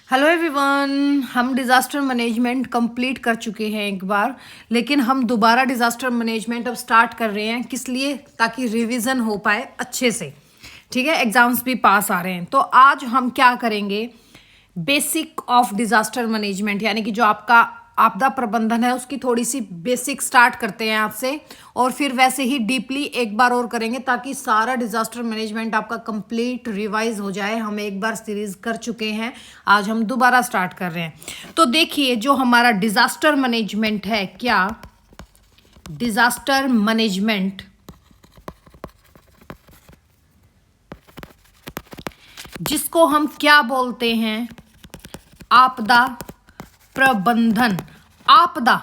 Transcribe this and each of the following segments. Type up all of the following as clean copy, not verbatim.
Hello everyone, हम disaster management complete कर चुके हैं एक बार, लेकिन हम दोबारा डिज़ास्टर मैनेजमेंट अब स्टार्ट कर रहे हैं। किस लिए? ताकि रिवीजन हो पाए अच्छे से। ठीक है, एग्जाम्स भी पास आ रहे हैं। तो आज हम क्या करेंगे, बेसिक ऑफ डिज़ास्टर मैनेजमेंट, यानी कि जो आपका आपदा प्रबंधन है उसकी थोड़ी सी बेसिक स्टार्ट करते हैं आपसे, और फिर वैसे ही डीपली एक बार और करेंगे ताकि सारा डिज़ास्टर मैनेजमेंट आपका कंप्लीट रिवाइज हो जाए। हम एक बार सीरीज कर चुके हैं, आज हम दोबारा स्टार्ट कर रहे हैं। तो देखिए, जो हमारा डिज़ास्टर मैनेजमेंट है, क्या डिज़ास्टर मैनेजमेंट जिसको हम क्या बोलते हैं, आपदा प्रबंधन। आपदा,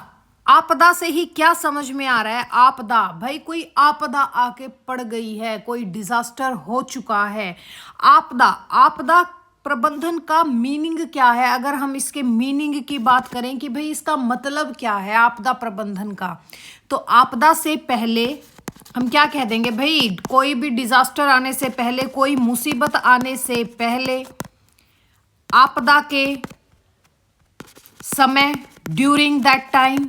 आपदा से ही क्या समझ में आ रहा है? आपदा, भाई कोई आपदा आके पड़ गई है, कोई डिजास्टर हो चुका है। आपदा, आपदा प्रबंधन का मीनिंग क्या है? अगर हम इसके मीनिंग की बात करें कि भाई इसका मतलब क्या है आपदा प्रबंधन का, तो आपदा से पहले हम क्या कह देंगे भाई, कोई भी डिजास्टर आने से पहले, कोई मुसीबत आने से पहले, आपदा के समय, ड्यूरिंग दैट टाइम,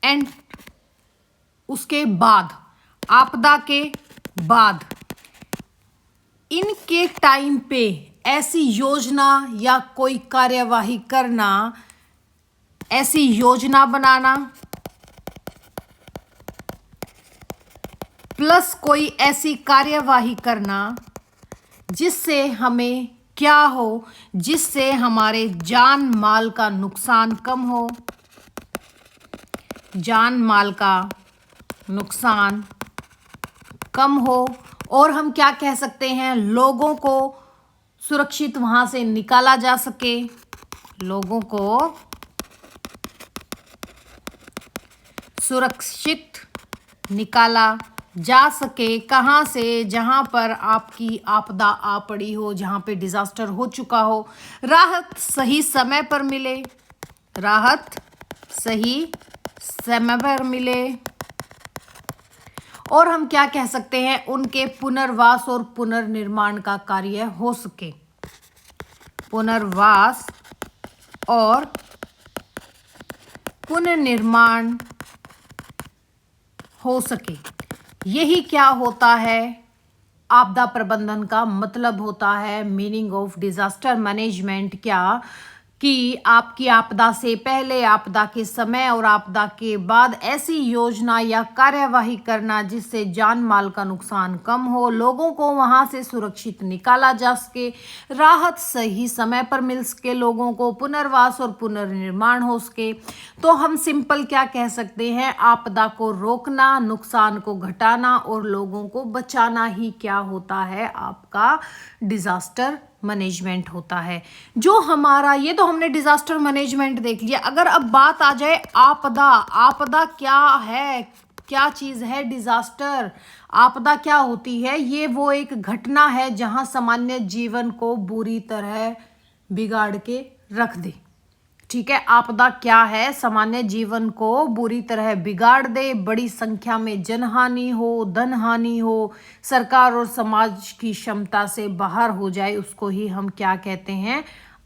एंड उसके बाद, आपदा के बाद, इनके टाइम पे ऐसी योजना या कोई कार्यवाही करना, ऐसी योजना बनाना, प्लस कोई ऐसी कार्यवाही करना जिससे हमें क्या हो, जिससे हमारे जान माल का नुकसान कम हो, जान माल का नुकसान कम हो। और हम क्या कह सकते हैं, लोगों को सुरक्षित वहां से निकाला जा सके, लोगों को सुरक्षित निकाला जा सके। कहाँ से? जहाँ पर आपकी आपदा आ पड़ी हो, जहाँ पे डिजास्टर हो चुका हो, राहत सही समय पर मिले, राहत सही समय पर मिले। और हम क्या कह सकते हैं, उनके पुनर्वास और पुनर्निर्माण का कार्य हो सके, पुनर्वास और पुनर्निर्माण हो सके। यही क्या होता है, आपदा प्रबंधन का मतलब होता है। मीनिंग ऑफ डिजास्टर मैनेजमेंट क्या कि आपकी आपदा से पहले, आपदा के समय और आपदा के बाद ऐसी योजना या कार्यवाही करना जिससे जान माल का नुकसान कम हो, लोगों को वहां से सुरक्षित निकाला जा सके, राहत सही समय पर मिल सके, लोगों को पुनर्वास और पुनर्निर्माण हो सके। तो हम सिंपल क्या कह सकते हैं, आपदा को रोकना, नुकसान को घटाना और लोगों को बचाना ही क्या होता है, आपका डिजास्टर मैनेजमेंट होता है। जो हमारा, ये तो हमने डिजास्टर मैनेजमेंट देख लिया। अगर अब बात आ जाए आपदा, आपदा क्या है, क्या चीज है डिजास्टर? आपदा क्या होती है? ये वो एक घटना है जहां सामान्य जीवन को बुरी तरह बिगाड़ के रख दे। ठीक है, आपदा क्या है? सामान्य जीवन को बुरी तरह बिगाड़ दे, बड़ी संख्या में जनहानि हो, धन हानि हो, सरकार और समाज की क्षमता से बाहर हो जाए, उसको ही हम क्या कहते हैं,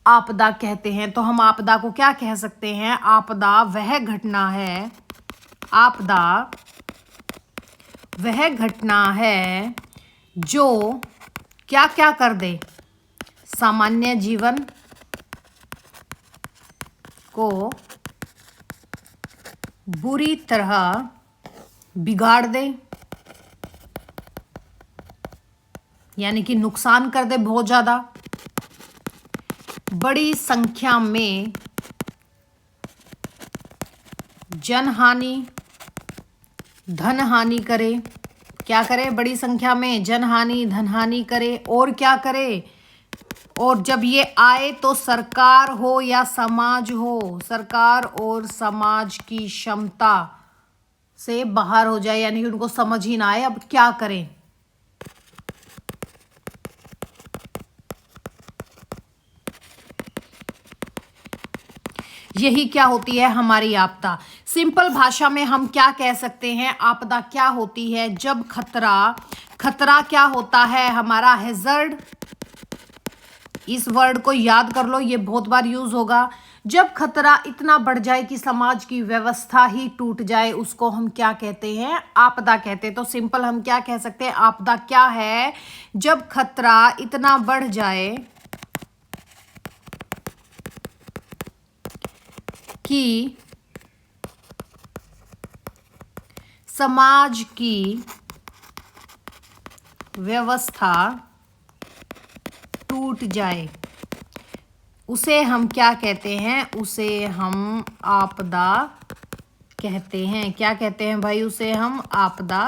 आपदा कहते हैं। तो हम आपदा को क्या कह सकते हैं, आपदा वह घटना है, आपदा वह घटना है जो क्या क्या कर दे, सामान्य जीवन को बुरी तरह बिगाड़ दे, यानी कि नुकसान कर दे बहुत ज्यादा, बड़ी संख्या में जनहानि, धन हानि करे। क्या करे? बड़ी संख्या में जनहानि, धनहानि करे। और क्या करे? और जब ये आए तो सरकार हो या समाज हो, सरकार और समाज की क्षमता से बाहर हो जाए, यानी कि उनको समझ ही ना आए अब क्या करें। यही क्या होती है हमारी आपदा। सिंपल भाषा में हम क्या कह सकते हैं, आपदा क्या होती है? जब खतरा, खतरा क्या होता है हमारा? हैजर्ड, इस वर्ड को याद कर लो, ये बहुत बार यूज होगा। जब खतरा इतना बढ़ जाए कि समाज की व्यवस्था ही टूट जाए, उसको हम क्या कहते हैं? आपदा कहते हैं। तो सिंपल हम क्या कह सकते हैं? आपदा क्या है? जब खतरा इतना बढ़ जाए कि समाज की व्यवस्था टूट जाए, उसे हम क्या कहते हैं? उसे हम आपदा कहते हैं। क्या कहते हैं भाई? उसे हम आपदा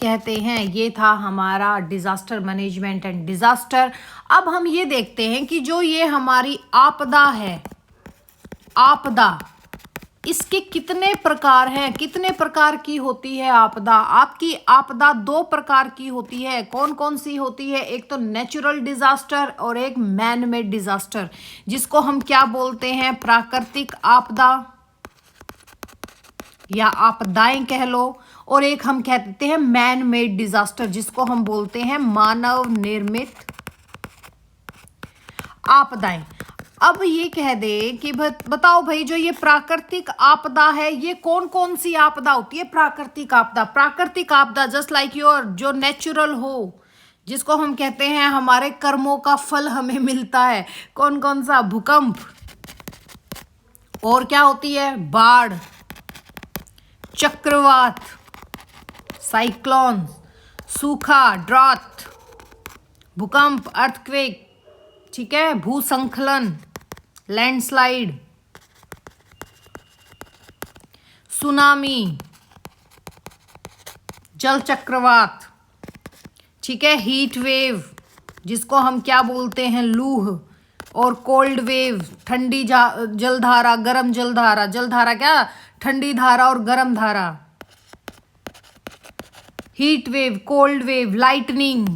कहते हैं। ये था हमारा डिजास्टर मैनेजमेंट एंड डिजास्टर। अब हम ये देखते हैं कि जो ये हमारी आपदा है, आपदा, इसके कितने प्रकार हैं? कितने प्रकार की होती है आपदा? आपकी आपदा दो प्रकार की होती है। कौन कौन सी होती है? एक तो नेचुरल डिजास्टर और एक मैन मेड डिजास्टर, जिसको हम क्या बोलते हैं? प्राकृतिक आपदा या आपदाएं कह लो। और एक हम कहते हैं मैन मेड डिजास्टर, जिसको हम बोलते हैं मानव निर्मित आपदाएं। अब ये कह दे कि बताओ भाई, जो ये प्राकृतिक आपदा है, ये कौन कौन सी आपदा होती है? प्राकृतिक आपदा। प्राकृतिक आपदा जस्ट लाइक योर, जो नेचुरल हो, जिसको हम कहते हैं हमारे कर्मों का फल हमें मिलता है। कौन कौन सा? भूकंप, और क्या होती है? बाढ़, चक्रवात, साइक्लोन, सूखा, ड्रॉट, भूकंप, अर्थक्वेक, ठीक है, भूस्खलन, लैंडस्लाइड, सुनामी, जल चक्रवात, ठीक है, हीट वेव, जिसको हम क्या बोलते हैं? लूह, और कोल्ड वेव, ठंडी जलधारा, गर्म जलधारा। जलधारा क्या? ठंडी धारा और गर्म धारा। Heat wave, cold wave, lightning,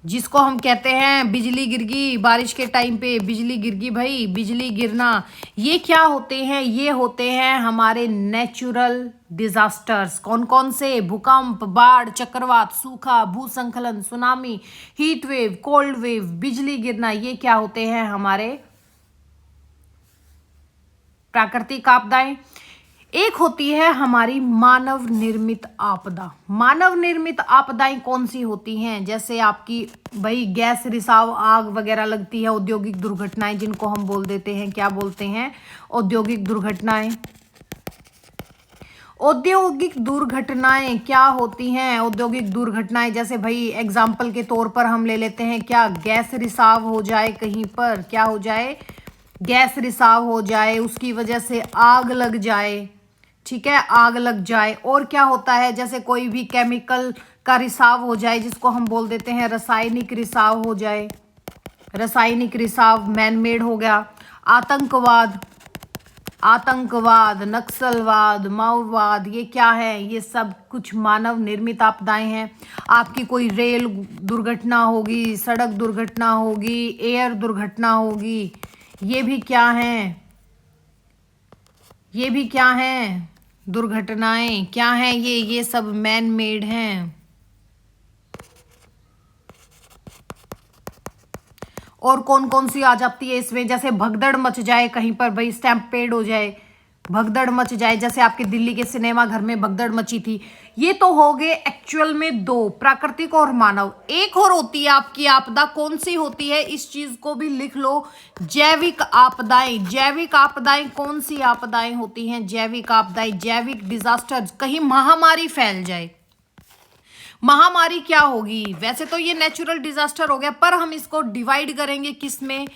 जिसको हम कहते हैं बिजली गिर गई बारिश के टाइम पे, बिजली गिर गई भाई, बिजली गिरना। ये क्या होते हैं? ये होते हैं हमारे नेचुरल डिजास्टर्स। कौन कौन से? भूकंप, बाढ़, चक्रवात, सूखा, भूस्खलन, tsunami, heat wave, cold wave, बिजली गिरना। ये क्या होते हैं? हमारे प्राकृतिक आपदाएं। एक होती है हमारी मानव निर्मित आपदा। मानव निर्मित आपदाएं कौन सी होती हैं? जैसे आपकी भाई गैस रिसाव, आग वगैरह लगती है, औद्योगिक दुर्घटनाएं, जिनको हम बोल देते हैं, क्या बोलते हैं? औद्योगिक दुर्घटनाएं। औद्योगिक दुर्घटनाएं क्या होती हैं? औद्योगिक दुर्घटनाएं जैसे भाई एग्जाम्पल के तौर पर हम ले लेते हैं, क्या? गैस रिसाव हो जाए कहीं पर, क्या हो जाए? गैस रिसाव हो जाए, उसकी वजह से आग लग जाए, ठीक है, आग लग जाए। और क्या होता है? जैसे कोई भी केमिकल का रिसाव हो जाए, जिसको हम बोल देते हैं रासायनिक रिसाव हो जाए। रासायनिक रिसाव मैन मेड हो गया। आतंकवाद, आतंकवाद, नक्सलवाद, माओवाद, ये क्या है? ये सब कुछ मानव निर्मित आपदाएं हैं। आपकी कोई रेल दुर्घटना होगी, सड़क दुर्घटना होगी, एयर दुर्घटना होगी, ये भी क्या है? ये भी क्या है? दुर्घटनाएं क्या हैं? ये सब मैन मेड हैं। और कौन कौन सी आ जाती है इसमें? जैसे भगदड़ मच जाए कहीं पर भाई, स्टैम्पेड हो जाए, भगदड़ मच जाए, जैसे आपके दिल्ली के सिनेमा घर में भगदड़ मची थी। ये तो हो गए एक्चुअल में दो, प्राकृतिक और मानव। एक और होती है आपकी आपदा, कौन सी होती है? इस चीज को भी लिख लो, जैविक आपदाएं। जैविक आपदाएं कौन सी आपदाएं होती हैं? जैविक आपदाएं, जैविक डिजास्टर। कहीं महामारी फैल जाए, महामारी क्या होगी? वैसे तो ये नेचुरल डिजास्टर हो गया, पर हम इसको डिवाइड करेंगे किस में?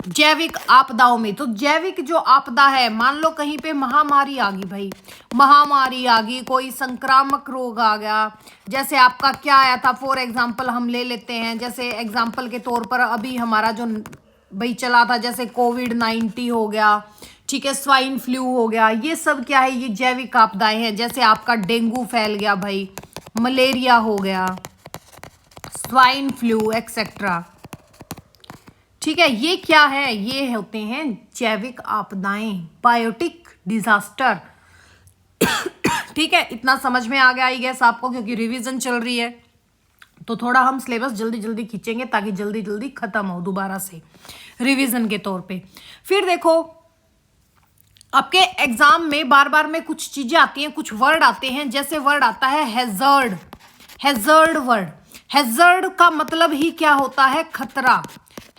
जैविक आपदाओं में। तो जैविक जो आपदा है, मान लो कहीं पे महामारी आ गई भाई, महामारी आ गई, कोई संक्रामक रोग आ गया, जैसे आपका क्या आया था, फॉर एग्जांपल हम ले लेते हैं, जैसे एग्जांपल के तौर पर अभी हमारा जो भाई चला था, जैसे कोविड-19 हो गया, ठीक है, स्वाइन फ्लू हो गया, ये सब क्या है? ये जैविक आपदाएं हैं। जैसे आपका डेंगू फैल गया भाई, मलेरिया हो गया, स्वाइन फ्लू एक्सेट्रा, ठीक है, ये क्या है? ये होते हैं जैविक आपदाएं, बायोटिक डिजास्टर। ठीक है, इतना समझ में आ गया आई गेस आपको, क्योंकि रिवीजन चल रही है। तो थोड़ा हम सिलेबस जल्दी जल्दी खींचेंगे ताकि जल्दी जल्दी खत्म हो दोबारा से रिवीजन के तौर पे। फिर देखो आपके एग्जाम में बार बार में कुछ चीजें आती हैं, कुछ वर्ड आते हैं, जैसे वर्ड आता है हैजर्ड। हैजर्ड वर्ड, हैजर्ड का मतलब ही क्या होता है? खतरा।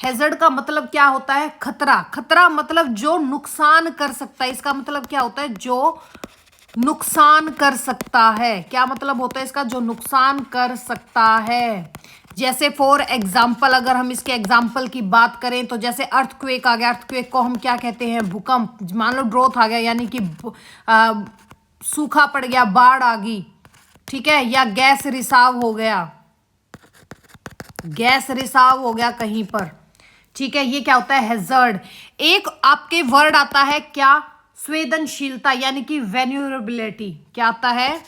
हैजर्ड का मतलब क्या होता है? खतरा। खतरा मतलब जो नुकसान कर सकता है, इसका मतलब क्या होता है? जो नुकसान कर सकता है। क्या मतलब होता है इसका? जो नुकसान कर सकता है। जैसे फॉर एग्जाम्पल अगर हम इसके एग्जाम्पल की बात करें तो जैसे अर्थक्वेक आ गया, अर्थक्वेक को हम क्या कहते हैं? भूकंप। मान लो ड्रोथ आ गया यानी कि सूखा पड़ गया, बाढ़ आ गई, ठीक है, या गैस रिसाव हो गया, गैस रिसाव हो गया कहीं पर, ठीक है, ये क्या होता है? हैजर्ड। एक आपके वर्ड आता है क्या? संवेदनशीलता यानी कि वेन्यूरेबिलिटी। क्या आता है?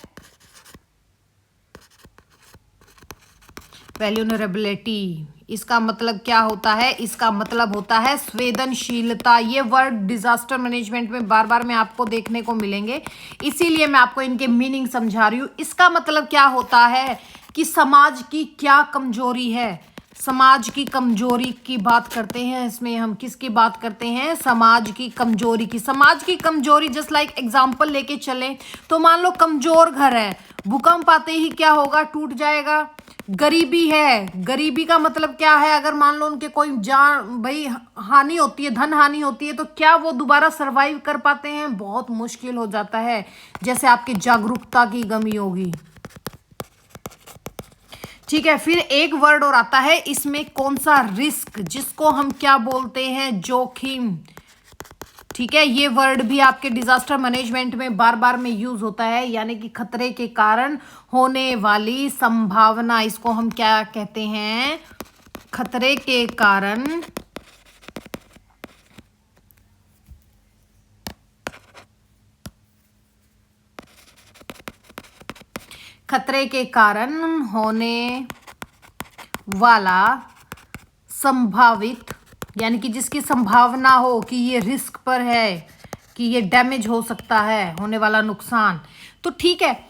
वेल्यूनरेबिलिटी। इसका मतलब क्या होता है? इसका मतलब होता है संवेदनशीलता। ये वर्ड डिजास्टर मैनेजमेंट में बार बार में आपको देखने को मिलेंगे, इसीलिए मैं आपको इनके मीनिंग समझा रही हूं। इसका मतलब क्या होता है कि समाज की क्या कमजोरी है। समाज की कमजोरी की बात करते हैं। इसमें हम किसकी बात करते हैं? समाज की कमजोरी की। समाज की कमजोरी जस्ट लाइक एग्जाम्पल लेके चले तो मान लो कमजोर घर है, भूकंप आते ही क्या होगा? टूट जाएगा। गरीबी है, गरीबी का मतलब क्या है? अगर मान लो उनके कोई जान भाई हानि होती है, धन हानि होती है, तो क्या वो दोबारा सरवाइव कर पाते हैं? बहुत मुश्किल हो जाता है। जैसे आपकी जागरूकता की कमी होगी, ठीक है। फिर एक वर्ड और आता है इसमें, कौन सा? रिस्क, जिसको हम क्या बोलते हैं? जोखिम, ठीक है। ये वर्ड भी आपके डिजास्टर मैनेजमेंट में बार बार में यूज होता है, यानी कि खतरे के कारण होने वाली संभावना। इसको हम क्या कहते हैं? खतरे के कारण खतरे के कारण होने वाला संभावित, यानी कि जिसकी संभावना हो कि ये रिस्क पर है, कि ये डैमेज हो सकता है, होने वाला नुकसान। तो ठीक है,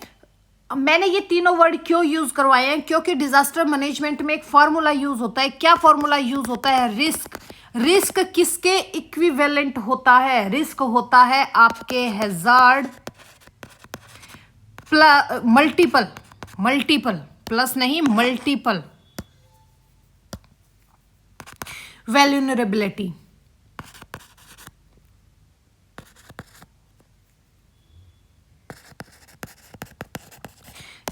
मैंने ये तीनों वर्ड क्यों यूज करवाए हैं? क्योंकि डिजास्टर मैनेजमेंट में एक फॉर्मूला यूज होता है। क्या फॉर्मूला यूज होता है? रिस्क। रिस्क किसके इक्विवेलेंट होता है? रिस्क होता है आपके हैजार्ड मल्टीपल, मल्टीपल, प्लस नहीं, मल्टीपल वेल्यूनरेबिलिटी।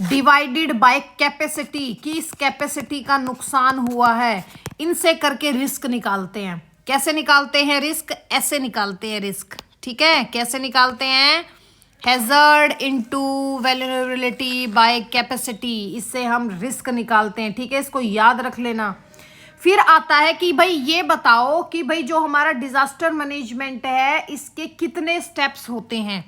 डिवाइडेड बाय कैपेसिटी, कि इस कैपेसिटी का नुकसान हुआ है, इनसे करके रिस्क निकालते हैं। कैसे निकालते हैं रिस्क? ऐसे निकालते हैं रिस्क, ठीक है। कैसे निकालते हैं? हैजर्ड इनटू वेल्यूनरेबिलिटी बाय कैपेसिटी, इससे हम रिस्क निकालते हैं, ठीक है। इसको याद रख लेना। फिर आता है कि भाई ये बताओ कि भाई जो हमारा डिजास्टर मैनेजमेंट है इसके कितने स्टेप्स होते हैं।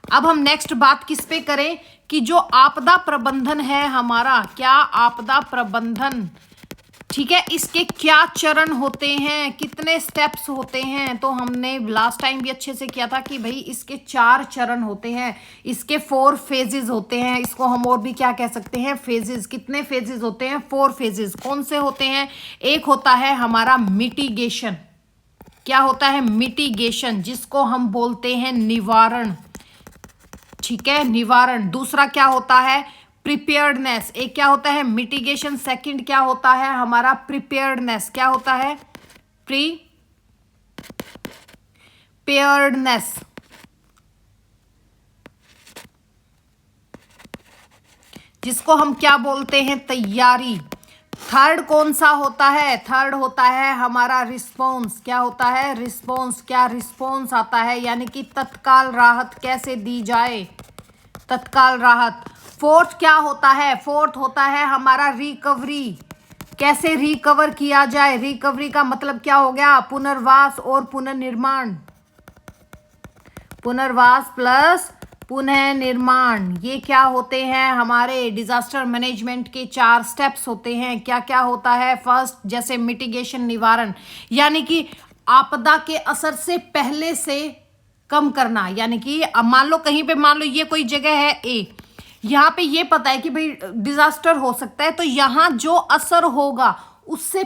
अब हम नेक्स्ट बात किस पे करें कि जो आपदा प्रबंधन है हमारा, क्या आपदा प्रबंधन, ठीक है, इसके क्या चरण होते हैं, कितने स्टेप्स होते हैं। तो हमने लास्ट टाइम भी अच्छे से किया था कि भाई इसके 4 चरण होते हैं, इसके 4 फेजेस होते हैं। इसको हम और भी क्या कह सकते हैं? फेजेस। कितने फेजेस होते हैं? 4 फेजेस। कौन से होते हैं? एक होता है हमारा मिटिगेशन। क्या होता है? मिटिगेशन, जिसको हम बोलते हैं निवारण, ठीक है, निवारण। दूसरा क्या होता है? प्रिपेयर्डनेस। एक क्या होता है? मिटिगेशन। सेकंड क्या होता है हमारा? प्रिपेयर्डनेस। क्या होता है? प्रिपेयर्डनेस, जिसको हम क्या बोलते हैं? तैयारी। थर्ड कौन सा होता है? थर्ड होता है हमारा रिस्पॉन्स। क्या होता है? रिस्पॉन्स। क्या रिस्पॉन्स आता है? यानी कि तत्काल राहत कैसे दी जाए, तत्काल राहत। फोर्थ क्या होता है? फोर्थ होता है हमारा रिकवरी। कैसे रिकवर किया जाए? रिकवरी का मतलब क्या हो गया? पुनर्वास और पुनर्निर्माण। पुनर्वास प्लस पुनः निर्माण, ये क्या होते हैं? हमारे डिजास्टर मैनेजमेंट के 4 स्टेप्स होते हैं। क्या क्या होता है? फर्स्ट जैसे मिटिगेशन, निवारण, यानी कि आपदा के असर से पहले से कम करना। यानी कि अब मान लो कहीं पे, मान लो ये कोई जगह है ए, यहाँ पे ये पता है कि भाई डिजास्टर हो सकता है, तो यहां जो असर होगा उससे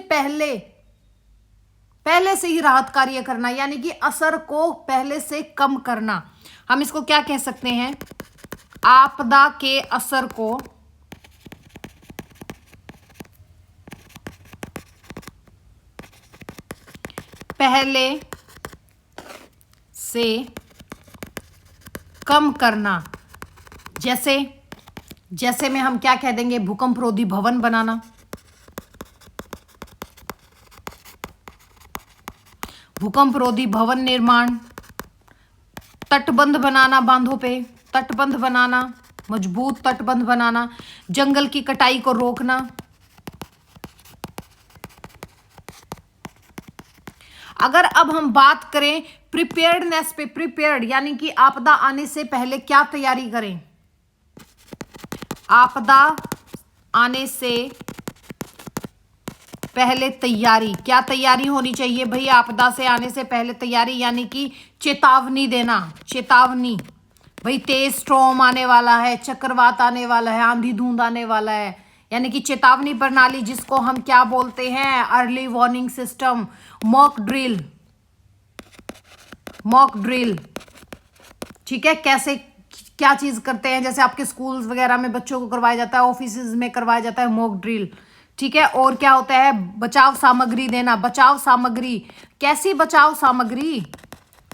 पहले से ही राहत कार्य करना, यानी कि असर को पहले से कम करना। हम इसको क्या कह सकते हैं? आपदा के असर को पहले से कम करना। जैसे में हम क्या कह देंगे? भूकंप रोधी भवन बनाना, भूकंप रोधी भवन निर्माण, तटबंध बनाना, बांधों पे तटबंध बनाना, मजबूत तटबंध बनाना, जंगल की कटाई को रोकना। अगर अब हम बात करें प्रिपेयर्डनेस पे, प्रिपेयर्ड यानी कि आपदा आने से पहले क्या तैयारी करें? आपदा आने से पहले तैयारी, क्या तैयारी होनी चाहिए भाई? आपदा से आने से पहले तैयारी यानी कि चेतावनी देना। चेतावनी भाई, तेज स्ट्रॉम आने वाला है, चक्रवात आने वाला है, आंधी धूंध आने वाला है, यानी कि चेतावनी प्रणाली, जिसको हम क्या बोलते हैं? Early warning system, mock drill. Mock drill, ठीक है। कैसे क्या चीज करते हैं? जैसे आपके स्कूल्स वगैरह में बच्चों को करवाया जाता है, ऑफिसेज में करवाया जाता है मॉक ड्रिल, ठीक है। और क्या होता है? बचाव सामग्री देना। बचाव सामग्री, कैसी बचाव सामग्री?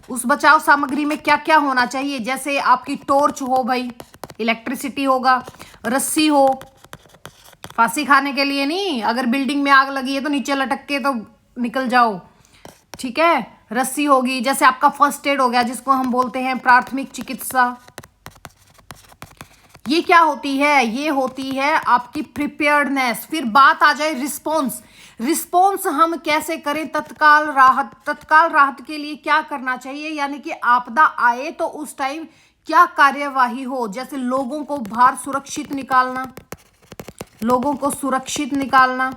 उस बचाव सामग्री में क्या क्या होना चाहिए? जैसे आपकी टॉर्च हो भाई, इलेक्ट्रिसिटी होगा, रस्सी हो, फांसी खाने के लिए नहीं, अगर बिल्डिंग में आग लगी है तो नीचे लटक के तो निकल जाओ, ठीक है। रस्सी होगी। जैसे आपका फर्स्ट एड हो गया, जिसको हम बोलते हैं प्राथमिक चिकित्सा। ये क्या होती है? ये होती है आपकी प्रिपेयर्डनेस। फिर बात आ जाए रिस्पॉन्स। रिस्पॉन्स हम कैसे करें? तत्काल राहत। तत्काल राहत के लिए क्या करना चाहिए? यानी कि आपदा आए तो उस टाइम क्या कार्यवाही हो? जैसे लोगों को बाहर सुरक्षित निकालना, लोगों को सुरक्षित निकालना।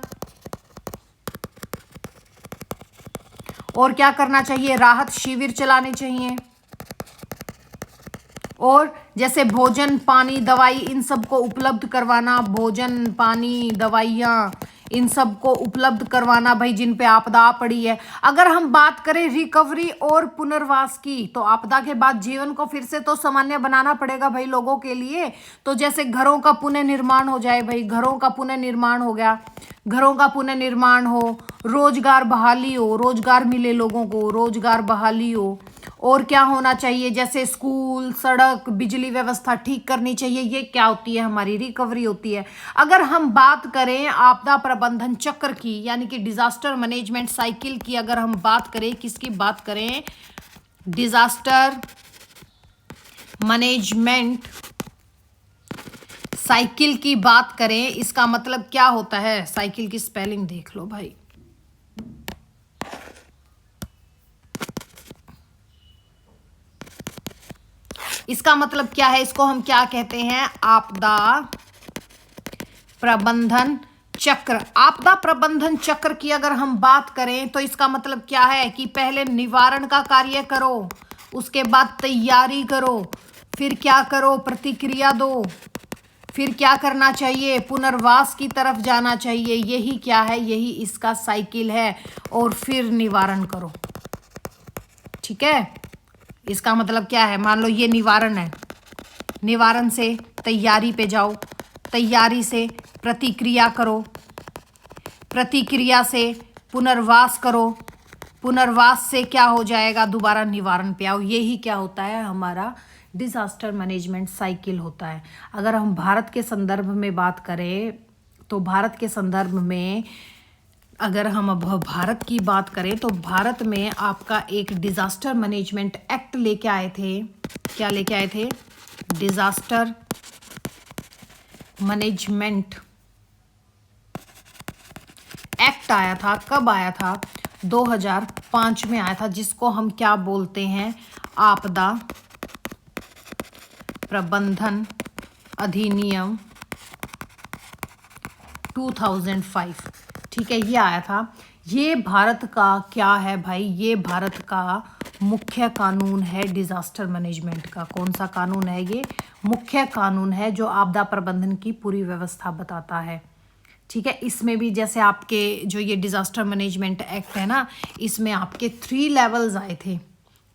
और क्या करना चाहिए? राहत शिविर चलाने चाहिए। और जैसे भोजन, पानी, दवाई, इन सब को उपलब्ध करवाना। भोजन, पानी, दवाइयाँ, इन सब को उपलब्ध करवाना भाई, जिन पे आपदा पड़ी है। अगर हम बात करें रिकवरी और पुनर्वास की, तो आपदा के बाद जीवन को फिर से तो सामान्य बनाना पड़ेगा भाई लोगों के लिए। तो जैसे घरों का पुनर्निर्माण हो जाए भाई, घरों का पुनर्निर्माण हो गया, घरों का पुनर्निर्माण हो, रोजगार बहाली हो, रोजगार मिले लोगों को, रोजगार बहाली हो। और क्या होना चाहिए? जैसे स्कूल, सड़क, बिजली व्यवस्था ठीक करनी चाहिए। ये क्या होती है? हमारी रिकवरी होती है। अगर हम बात करें आपदा प्रबंधन चक्र की, यानी कि डिजास्टर मैनेजमेंट साइकिल की, अगर हम बात करें, किसकी बात करें? डिजास्टर मैनेजमेंट साइकिल की बात करें, इसका मतलब क्या होता है? साइकिल की स्पेलिंग देख लो भाई। इसका मतलब क्या है? इसको हम क्या कहते हैं? आपदा प्रबंधन चक्र। आपदा प्रबंधन चक्र की अगर हम बात करें तो इसका मतलब क्या है? कि पहले निवारण का कार्य करो, उसके बाद तैयारी करो, फिर क्या करो? प्रतिक्रिया दो, फिर क्या करना चाहिए? पुनर्वास की तरफ जाना चाहिए। यही क्या है? यही इसका साइकिल है। और फिर निवारण करो, ठीक है। इसका मतलब क्या है? मान लो ये निवारण है, निवारण से तैयारी पे जाओ, तैयारी से प्रतिक्रिया करो, प्रतिक्रिया से पुनर्वास करो, पुनर्वास से क्या हो जाएगा? दोबारा निवारण पे आओ। यही क्या होता है? हमारा डिजास्टर मैनेजमेंट साइकिल होता है। अगर हम भारत के संदर्भ में बात करें, तो भारत के संदर्भ में अगर हम अब भारत की बात करें, तो भारत में आपका एक डिजास्टर मैनेजमेंट एक्ट लेके आए थे। क्या लेके आए थे? डिजास्टर मैनेजमेंट एक्ट आया था। कब आया था? 2005 में आया था, जिसको हम क्या बोलते हैं? आपदा प्रबंधन अधिनियम 2005, ठीक है, ये आया था। ये भारत का क्या है भाई? ये भारत का मुख्य कानून है डिजास्टर मैनेजमेंट का। कौन सा कानून है ये? मुख्य कानून है जो आपदा प्रबंधन की पूरी व्यवस्था बताता है। ठीक है, इसमें भी जैसे आपके जो ये डिजास्टर मैनेजमेंट एक्ट है ना, इसमें आपके 3 लेवल्स आए थे।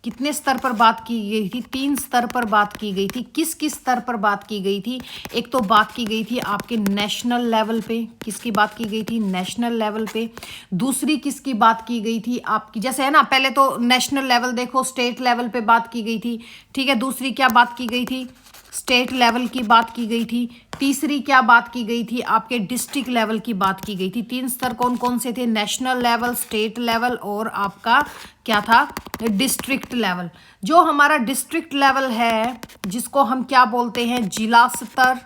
कितने स्तर पर बात की गई थी? 3 स्तर पर बात की गई थी। किस किस स्तर पर बात की गई थी? एक तो बात की गई थी आपके नेशनल लेवल पे। किसकी बात की गई थी? नेशनल लेवल पे। दूसरी किसकी बात की गई थी आपकी? जैसे है ना, पहले तो नेशनल लेवल देखो, स्टेट लेवल पे बात की गई थी। ठीक है, दूसरी क्या बात की गई थी? स्टेट लेवल की बात की गई थी। तीसरी क्या बात की गई थी? आपके डिस्ट्रिक्ट लेवल की बात की गई थी। 3 स्तर कौन कौन से थे? नेशनल लेवल, स्टेट लेवल और आपका क्या था? District level. जो हमारा डिस्ट्रिक्ट लेवल है, जिसको हम क्या बोलते हैं? जिला स्तर।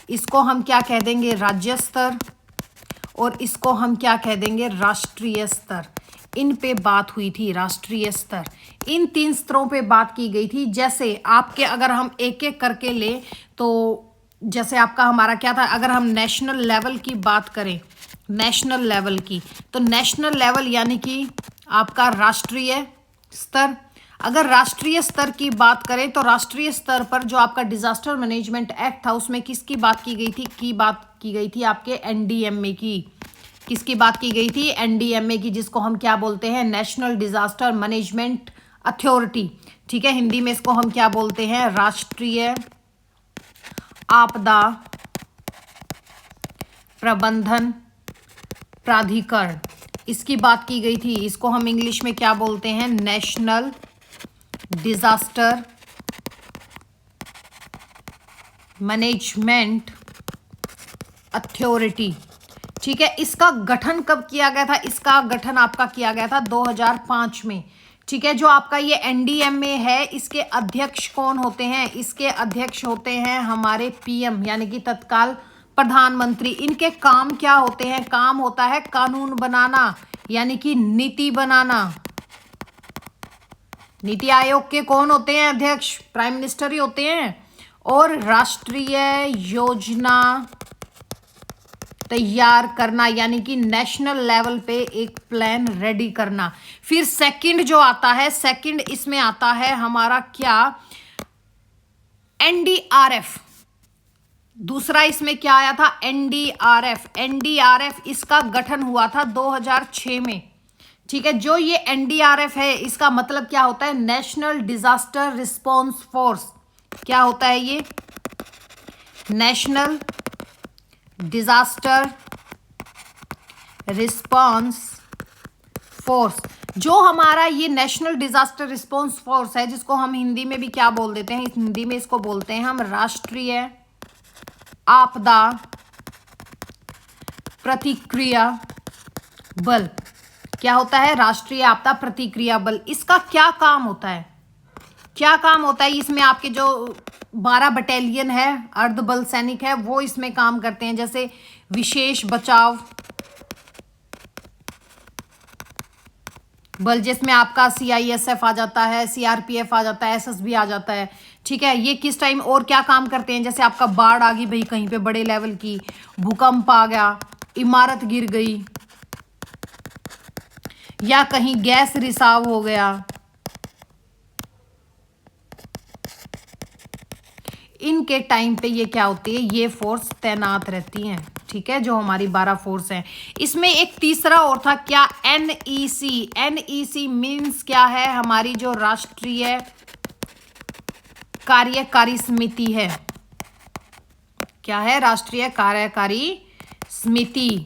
इसको हम क्या कह देंगे? राज्य स्तर। और इसको हम क्या कह देंगे? राष्ट्रीय स्तर। इन पे बात हुई थी, राष्ट्रीय स्तर। इन 3 स्तरों पे बात की गई थी। जैसे आपके अगर हम एक एक करके ले तो जैसे आपका हमारा क्या था? अगर हम नेशनल लेवल की बात करें, नेशनल लेवल की, तो नेशनल लेवल यानी कि आपका राष्ट्रीय स्तर। अगर राष्ट्रीय स्तर की बात करें तो राष्ट्रीय स्तर पर जो आपका डिजास्टर मैनेजमेंट एक्ट था, उसमें किसकी बात की गई थी? बात की गई थी आपके एनडीएमए की। किसकी बात की गई थी? एनडीएमए की, जिसको हम क्या बोलते हैं? National disaster management authority. ठीक है, हिंदी में इसको हम क्या बोलते हैं? राष्ट्रीय आपदा प्रबंधन प्राधिकरण। इसकी बात की गई थी। इसको हम इंग्लिश में क्या बोलते हैं? National disaster management authority. ठीक है, इसका गठन कब किया गया था? इसका गठन आपका किया गया था 2005 में। ठीक है, जो आपका ये एनडीएमए है, इसके अध्यक्ष कौन होते हैं? इसके अध्यक्ष होते हैं हमारे पीएम, यानी कि तत्काल प्रधानमंत्री। इनके काम क्या होते हैं? काम होता है कानून बनाना, यानी कि नीति बनाना। नीति आयोग के कौन होते हैं अध्यक्ष? प्राइम मिनिस्टर ही होते हैं। और राष्ट्रीय योजना तैयार करना, यानी कि नेशनल लेवल पे एक प्लान रेडी करना। फिर सेकंड जो आता है, सेकंड इसमें आता है हमारा क्या? एनडीआरएफ। दूसरा इसमें क्या आया था? एनडीआरएफ। एनडीआरएफ इसका गठन हुआ था 2006 में। ठीक है, जो ये एनडीआरएफ है, इसका मतलब क्या होता है? National disaster response force. क्या होता है ये? National disaster response force. जो हमारा ये नेशनल डिजास्टर रिस्पांस फोर्स है, जिसको हम हिंदी में भी क्या बोल देते हैं? हिंदी में इसको बोलते हैं हम राष्ट्रीय आपदा प्रतिक्रिया बल। क्या होता है? राष्ट्रीय आपदा प्रतिक्रिया बल। इसका क्या काम होता है? क्या काम होता है? इसमें आपके जो 12 बटालियन है, अर्धबल सैनिक है, वो इसमें काम करते हैं। जैसे विशेष बचाव बल, जिसमें आपका सीआईएसएफ आ जाता है, सीआरपीएफ आ जाता है, एसएसबी आ जाता है। ठीक है, ये किस टाइम और क्या काम करते हैं? जैसे आपका बाढ़ आ गई भाई कहीं पे बड़े लेवल की, भूकंप आ गया, इमारत गिर गई, या कहीं गैस रिसाव हो गया, इनके टाइम पे ये क्या होती है? ये फोर्स तैनात रहती हैं। ठीक है, जो हमारी 12 फोर्स हैं। इसमें एक तीसरा और था क्या? एनईसी। एनईसी मीन्स क्या है? हमारी जो राष्ट्रीय कार्यकारी समिति है। क्या है? राष्ट्रीय कार्यकारी समिति।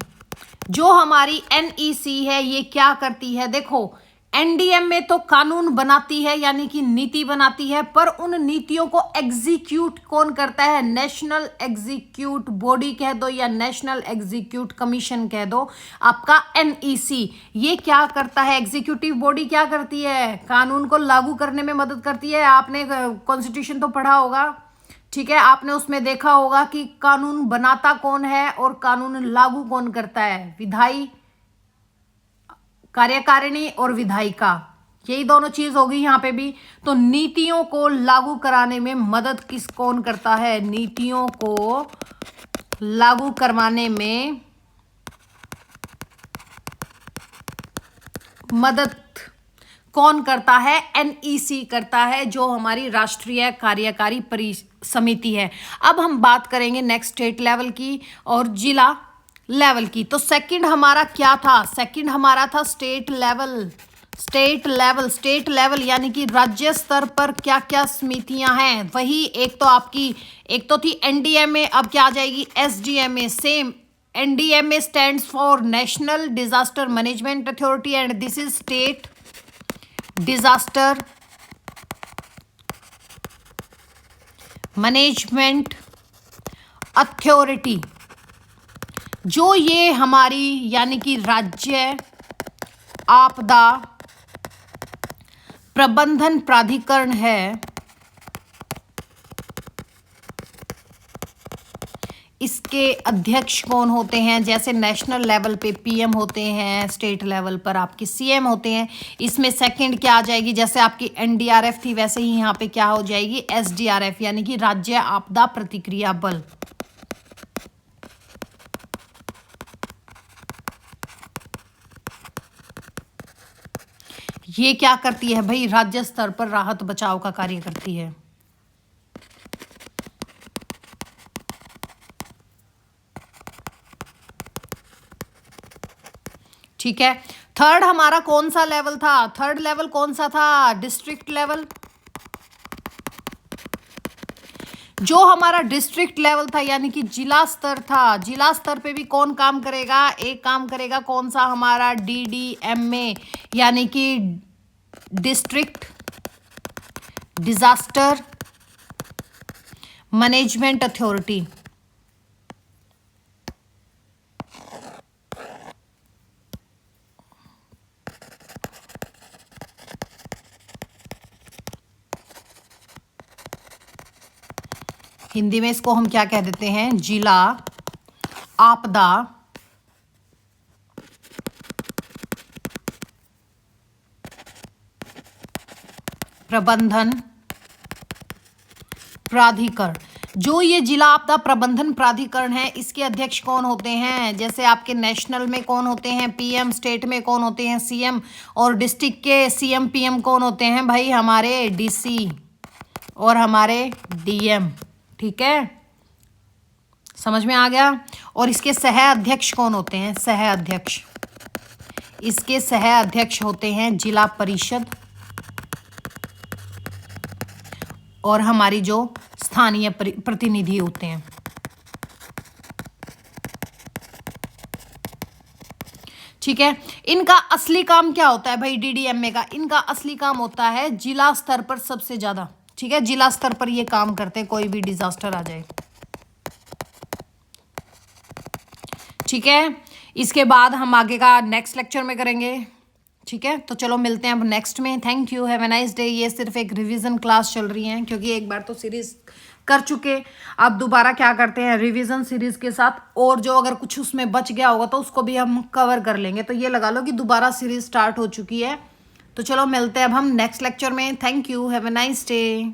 जो हमारी एनईसी है, ये क्या करती है? देखो, एनडीएम में तो कानून बनाती है, यानी कि नीति बनाती है, पर उन नीतियों को एग्जीक्यूट कौन करता है? नेशनल एग्जीक्यूट बॉडी कह दो या नेशनल एग्जीक्यूट कमीशन कह दो, आपका एनईसी। ये क्या करता है? एग्जीक्यूटिव बॉडी क्या करती है? कानून को लागू करने में मदद करती है। आपने कॉन्स्टिट्यूशन तो पढ़ा होगा। ठीक है, आपने उसमें देखा होगा कि कानून बनाता कौन है और कानून लागू कौन करता है? विधायी, कार्यकारिणी और विधायिका, यही दोनों चीज होगी यहाँ पे भी। तो नीतियों को लागू कराने में मदद किस कौन करता है? नीतियों को लागू करवाने में मदद कौन करता है? NEC करता है, जो हमारी राष्ट्रीय कार्यकारी समिति है। अब हम बात करेंगे नेक्स्ट स्टेट लेवल की और जिला लेवल की। तो सेकंड हमारा क्या था? सेकंड हमारा था स्टेट लेवल। स्टेट लेवल यानी कि राज्य स्तर पर क्या क्या समितियां हैं, वही एक तो थी NDMA, अब क्या आ जाएगी? SDMA। Same, NDMA stands for national disaster management authority and this is state disaster management authority. जो ये हमारी यानी कि राज्य आपदा प्रबंधन प्राधिकरण है, इसके अध्यक्ष कौन होते हैं? जैसे नेशनल लेवल पे PM होते हैं, स्टेट लेवल पर आपके CM होते हैं। इसमें सेकंड क्या आ जाएगी? जैसे आपकी NDRF थी, वैसे ही यहाँ पे क्या हो जाएगी? SDRF यानी कि राज्य आपदा प्रतिक्रिया बल। ये क्या करती है भाई? राज्य स्तर पर राहत बचाव का कार्य करती है। ठीक है। थर्ड हमारा कौन सा लेवल था? थर्ड लेवल कौन सा था? District level. जो हमारा डिस्ट्रिक्ट लेवल था यानी कि जिला स्तर था, जिला स्तर पे भी कौन काम करेगा? एक काम करेगा कौन सा? हमारा DDMA यानी कि district disaster management authority. Hindi में इसको हम क्या कह देते हैं? जिला आपदा प्रबंधन प्राधिकरण। जो ये जिला आपदा प्रबंधन प्राधिकरण है, इसके अध्यक्ष कौन होते हैं? जैसे आपके नेशनल में कौन होते हैं? PM। स्टेट में कौन होते हैं? CM। और डिस्ट्रिक्ट के CM PM कौन होते हैं भाई? हमारे DC और हमारे DM। ठीक है, समझ में आ गया? और इसके सह अध्यक्ष कौन होते हैं? सह अध्यक्ष, इसके सह अध्यक्ष होते हैं जिला परिषद और हमारी जो स्थानीय प्रतिनिधि होते हैं। ठीक है। इनका असली काम क्या होता है भाई? DDMA का इनका असली काम होता है जिला स्तर पर सबसे ज्यादा। ठीक है, जिला स्तर पर ये काम करते हैं, कोई भी डिजास्टर आ जाए। ठीक है, इसके बाद हम आगे का नेक्स्ट लेक्चर में करेंगे। ठीक है, तो चलो मिलते हैं अब नेक्स्ट में। Thank you, have a nice day. ये सिर्फ एक रिवीजन क्लास चल रही है, क्योंकि एक बार तो सीरीज कर चुके, अब दोबारा क्या करते हैं रिवीजन सीरीज के साथ, और जो अगर कुछ उसमें बच गया होगा तो उसको भी हम कवर कर लेंगे। तो ये लगा लो कि दोबारा सीरीज स्टार्ट हो चुकी है। तो चलो मिलते हैं अब हम नेक्स्ट लेक्चर में। Thank you, have a nice day.